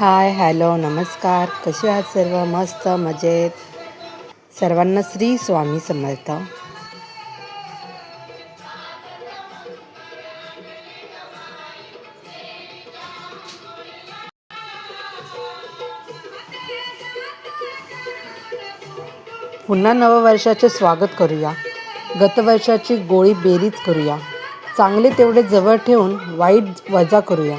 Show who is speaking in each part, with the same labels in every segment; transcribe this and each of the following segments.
Speaker 1: हाय, hello, नमस्कार. कसे आहात सर्व? मस्त मजेत. सर्वांना श्री स्वामी समर्थ. पुन्हा नववर्षाचे स्वागत करूया. गतवर्षाची गोळी बेरीज करूया. चांगले तेवढे जवळ ठेवून वाईट वजा करूया.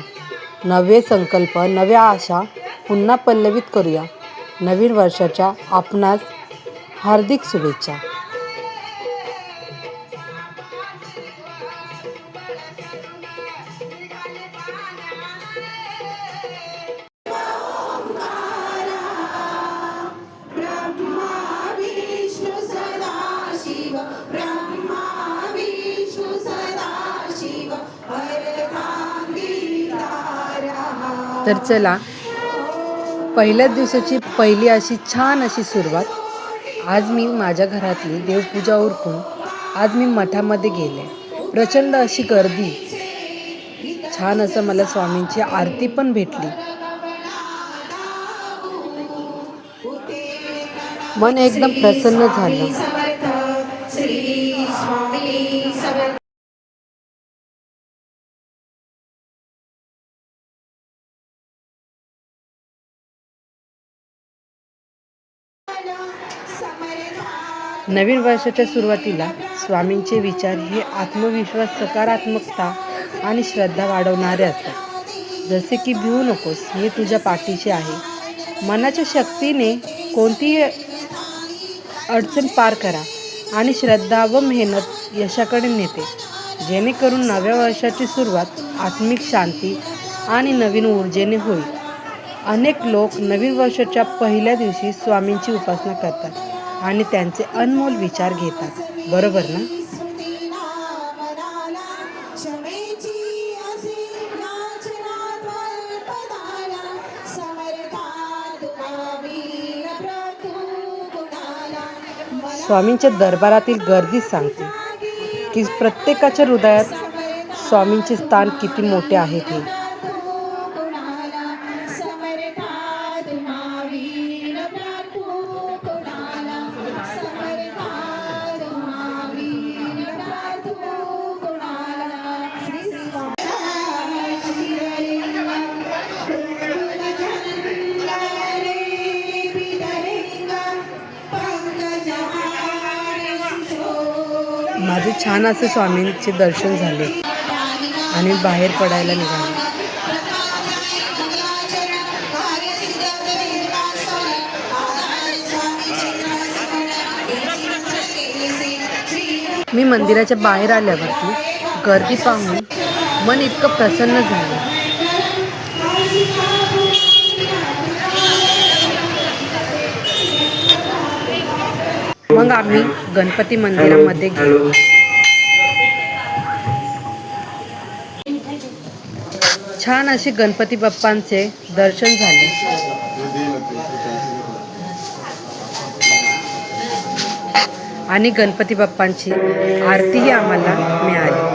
Speaker 1: नवे संकल्प, नव्या आशा पुन्हा पल्लवित करूया. नवीन वर्षाच्या आपणास हार्दिक शुभेच्छा. तर चला, पहिल्याच दिवसाची पहिली अशी छान अशी सुरुवात. आज मी माझ्या घरातली देवपूजा उरकून आज मी मठामध्ये गेले. प्रचंड अशी गर्दी. छान असं मला स्वामींची आरती पण भेटली. मन एकदम प्रसन्न झालं. नवीन वर्षाच्या सुरुवातीला स्वामींचे विचार हे आत्मविश्वास, सकारात्मकता आणि श्रद्धा वाढवणारे असतात. जसे की भिवू नकोस, मी तुझ्या पाठीशी आहे. मनाच्या शक्तीने कोणतीही अडचण पार करा आणि श्रद्धा व मेहनत यशाकडे नेते. जेणेकरून नव्या वर्षाची सुरुवात आत्मिक शांती आणि नवीन ऊर्जेने होईल. अनेक लोक नवीन वर्षाच्या पहिल्या दिवशी स्वामींची उपासना करतात आणि त्यांचे अनमोल विचार घेतात. बरोबर ना? स्वामींच्या दरबारातील गर्दी सांगते की प्रत्येकाच्या हृदयात स्वामींचे स्थान किती मोठे आहे ते. माझे छान असे स्वामींचे दर्शन झाले आणि बाहेर पडायला निघाले. मी मंदिराच्या बाहेर आल्यावरती गर्दी पाहून मन इतकं प्रसन्न झालं. मग आम्ही गणपती मंदिरामध्ये गेलो. छान असे गणपती बाप्पांचे दर्शन झाले आणि गणपती बाप्पांची आरतीही आम्हाला मिळाली.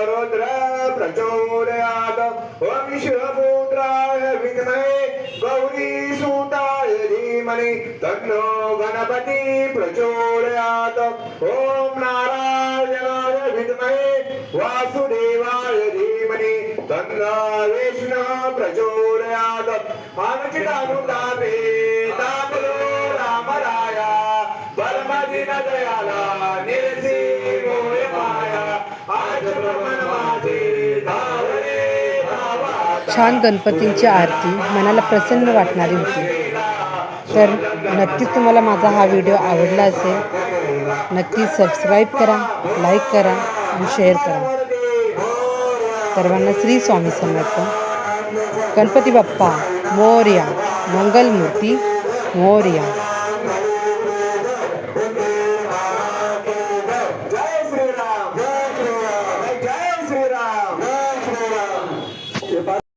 Speaker 2: रुद्र प्रचोदयात् ओम शिवपुत्राय विद्महे गौरी सुताय धीमहि तन्नो गणपति प्रचोदयात् ओम नारायणाय विद्महे वासुदेवाय धीमहि तन्नो विष्णु प्रचोदयात् अनुचितानुतापे तापलो रामराया परमदिन दयाला निरसी मोय माया आज ब्रह्मन माझे धावरे धावा
Speaker 1: छान गणपतींची आरती मनाला प्रसन्न वाटणारी होती. तर नक्कीच तुम्हाला माझा हा व्हिडिओ आवडला असेल. नक्कीच सबस्क्राईब करा, लाईक करा आणि शेअर करा. सर्वांना श्री स्वामी समर्थ. गणपती बाप्पा मोरया, मंगलमूर्ती मोरया.